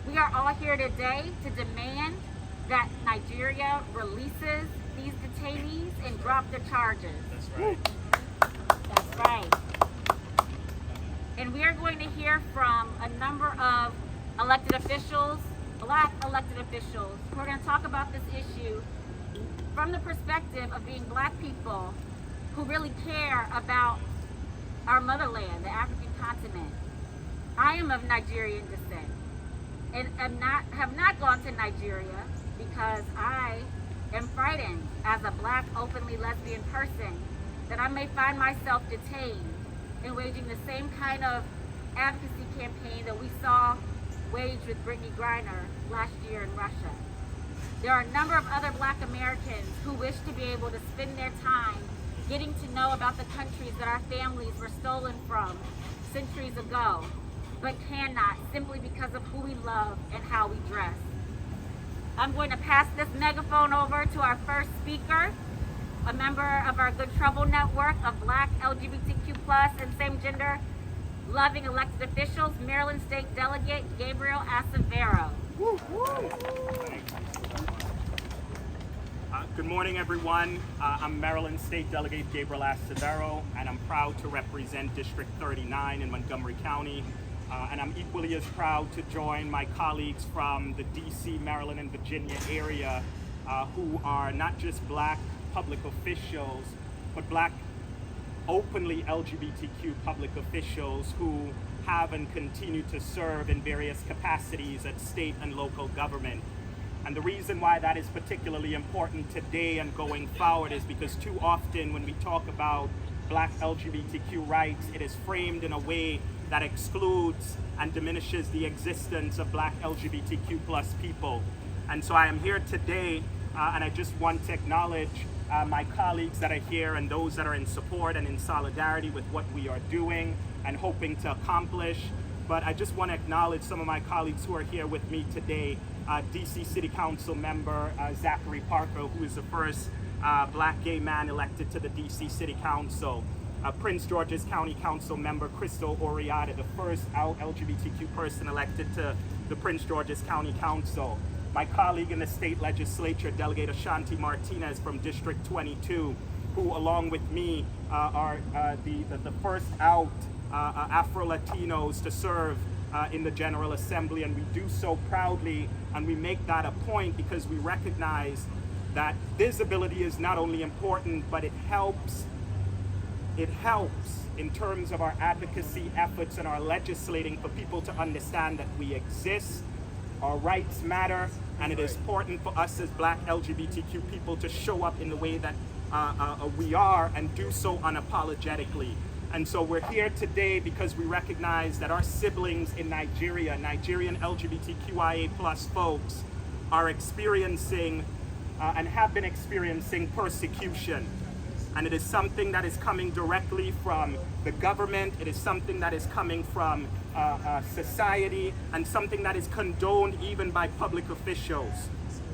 We are all here today to demand that Nigeria releases these detainees and drop the charges. That's right. That's right. And we are going to hear from a number of elected officials, Black elected officials, who are going to talk about this issue from the perspective of being Black people who really care about our motherland, the African continent. I am of Nigerian descent and have not gone to Nigeria because I am frightened as a Black openly lesbian person that I may find myself detained in waging the same kind of advocacy campaign that we saw waged with Brittany Griner last year in Russia. There are a number of other Black Americans who wish to be able to spend their time getting to know about the countries that our families were stolen from centuries ago, but cannot simply because of who we love and how we dress. I'm going to pass this megaphone over to our first speaker, a member of our Good Trouble network of Black, LGBTQ+, and same gender loving elected officials, Maryland State Delegate Gabriel Acevedo. Good morning, everyone. I'm Maryland State Delegate Gabriel Acevedo, and I'm proud to represent District 39 in Montgomery County. And I'm equally as proud to join my colleagues from the D.C., Maryland, and Virginia area who are not just Black public officials, but Black openly LGBTQ public officials who have and continue to serve in various capacities at state and local government. And the reason why that is particularly important today and going forward is because too often when we talk about Black LGBTQ rights, it is framed in a way that excludes and diminishes the existence of Black LGBTQ plus people. And so I am here today and I just want to acknowledge my colleagues that are here and those that are in support and in solidarity with what we are doing and hoping to accomplish. But I just want to acknowledge some of my colleagues who are here with me today. DC City Council member Zachary Parker, who is the first Black gay man elected to the DC City Council. Prince George's County Council member Crystal Oriana, the first out LGBTQ person elected to the Prince George's County Council. My colleague in the state legislature, Delegate Ashanti Martinez from District 22, who along with me are the first out Afro-Latinos to serve in the General Assembly, and we do so proudly, and we make that a point because we recognize that visibility is not only important, but it helps in terms of our advocacy efforts and our legislating for people to understand that we exist, our rights matter, and it is important for us as Black LGBTQ people to show up in the way that we are and do so unapologetically. And so we're here today because we recognize that our siblings in Nigeria, Nigerian LGBTQIA+ folks, are experiencing and have been experiencing persecution. And it is something that is coming directly from the government, it is something that is coming from society, and something that is condoned even by public officials.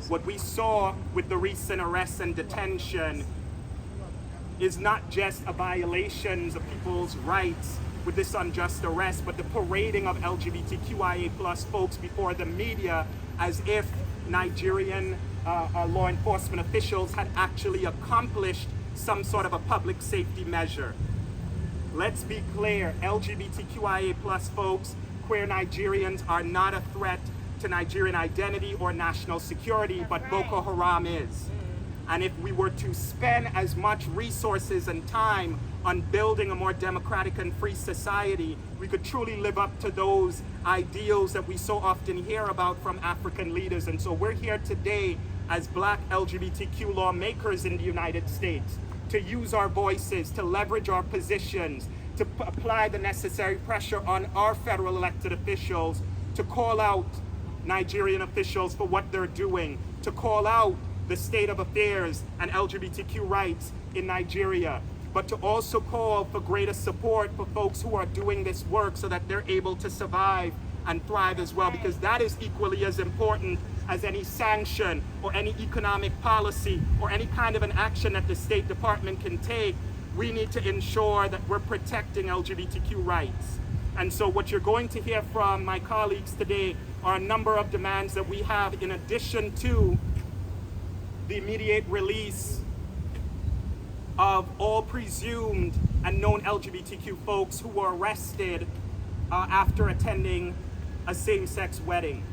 What we saw with the recent arrests and detention is not just a violation of people's rights with this unjust arrest, but the parading of LGBTQIA+ folks before the media as if Nigerian law enforcement officials had actually accomplished some sort of a public safety measure. Let's be clear, LGBTQIA+ folks, queer Nigerians are not a threat to Nigerian identity or national security, but Boko Haram is. And if we were to spend as much resources and time on building a more democratic and free society, we could truly live up to those ideals that we so often hear about from African leaders. And so we're here today as Black LGBTQ lawmakers in the United States to use our voices, to leverage our positions, to apply the necessary pressure on our federal elected officials to call out Nigerian officials for what they're doing, to call out the state of affairs and LGBTQ rights in Nigeria, but to also call for greater support for folks who are doing this work so that they're able to survive and thrive as well, because that is equally as important as any sanction or any economic policy or any kind of an action that the State Department can take. We need to ensure that we're protecting LGBTQ rights. And so what you're going to hear from my colleagues today are a number of demands that we have in addition to the immediate release of all presumed and known LGBTQ folks who were arrested after attending a same-sex wedding.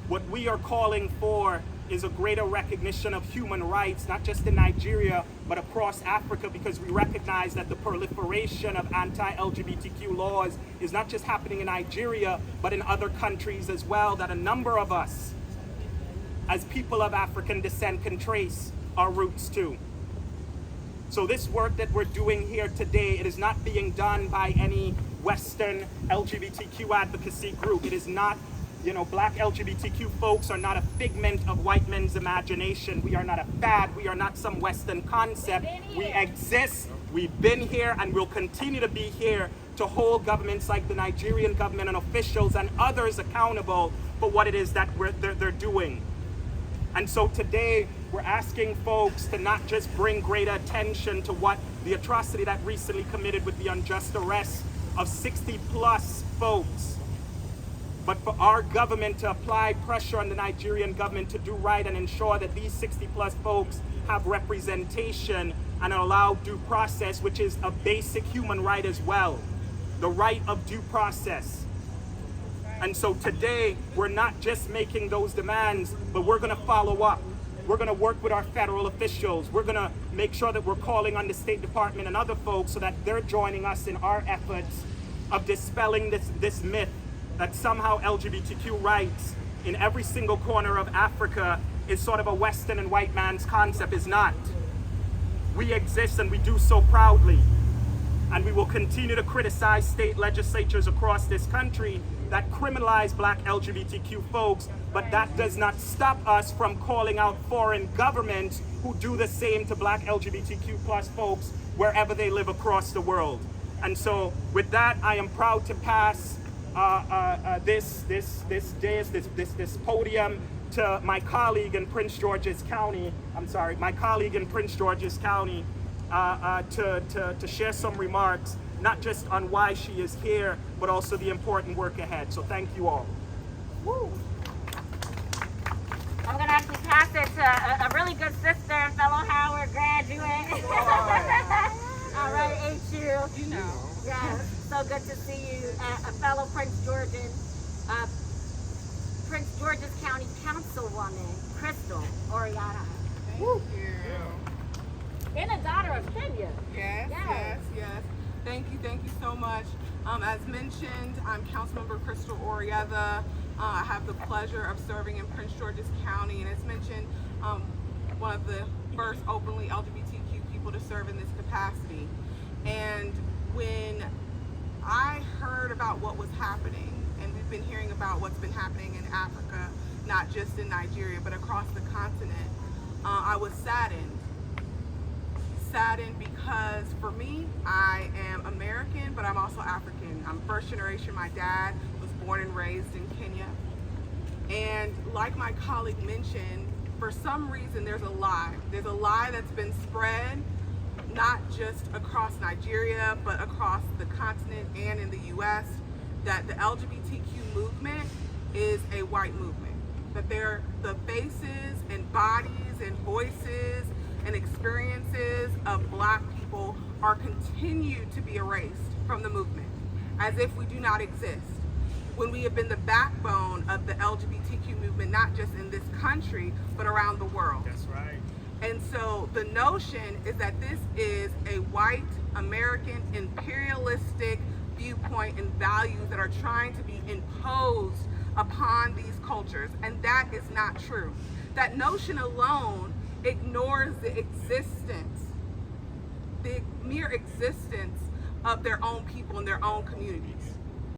What we are calling for is a greater recognition of human rights, not just in Nigeria, but across Africa, because we recognize that the proliferation of anti-LGBTQ laws is not just happening in Nigeria, but in other countries as well, that a number of us, as people of African descent, can trace our roots to. So this work that we're doing here today, it is not being done by any Western LGBTQ advocacy group. It is not, black LGBTQ folks are not a figment of white men's imagination. We are not a fad. We are not some Western concept. We exist. We've been here and will continue to be here to hold governments like the Nigerian government and officials and others accountable for what it is that they're doing. And so today, we're asking folks to not just bring greater attention to what the atrocity that recently committed with the unjust arrest of 60 plus folks, but for our government to apply pressure on the Nigerian government to do right and ensure that these 60 plus folks have representation and allow due process, which is a basic human right as well, the right of due process. And so today, we're not just making those demands, but we're gonna follow up. We're gonna work with our federal officials. We're gonna make sure that we're calling on the State Department and other folks so that they're joining us in our efforts of dispelling this myth that somehow LGBTQ rights in every single corner of Africa is sort of a Western and white man's concept. Is not. We exist and we do so proudly. And we will continue to criticize state legislatures across this country that criminalize black LGBTQ folks, but that does not stop us from calling out foreign governments who do the same to black LGBTQ plus folks wherever they live across the world. And so with that, I am proud to pass this podium to my colleague in Prince George's County, to share some remarks, not just on why she is here, but also the important work ahead. So thank you all. Woo. I'm gonna actually pass it to a really good sister, fellow Howard graduate. All right, HU. Yeah, so good to see you, a fellow Prince George's County Councilwoman, Crystal Oriana. Thank you. And a daughter of Kenya. Yes. Thank you so much. As mentioned, I'm Councilmember Crystal Oriana. I have the pleasure of serving in Prince George's County, and as mentioned, one of the first openly LGBTQ people to serve in this capacity. And when I heard about what was happening, and we've been hearing about what's been happening in Africa, not just in Nigeria, but across the continent, I was saddened because for me, I am American, but I'm also African. I'm first generation. My dad was born and raised in Kenya. And like my colleague mentioned, for some reason there's a lie. There's a lie that's been spread, not just across Nigeria, but across the continent and in the US, that the LGBTQ movement is a white movement. That they're the faces and bodies and voices and experiences of black people are continued to be erased from the movement, as if we do not exist, when we have been the backbone of the LGBTQ movement, not just in this country, but around the world. That's right. And so the notion is that this is a white American imperialistic viewpoint and values that are trying to be imposed upon these cultures, and that is not true. That notion alone ignores the mere existence of their own people and their own communities.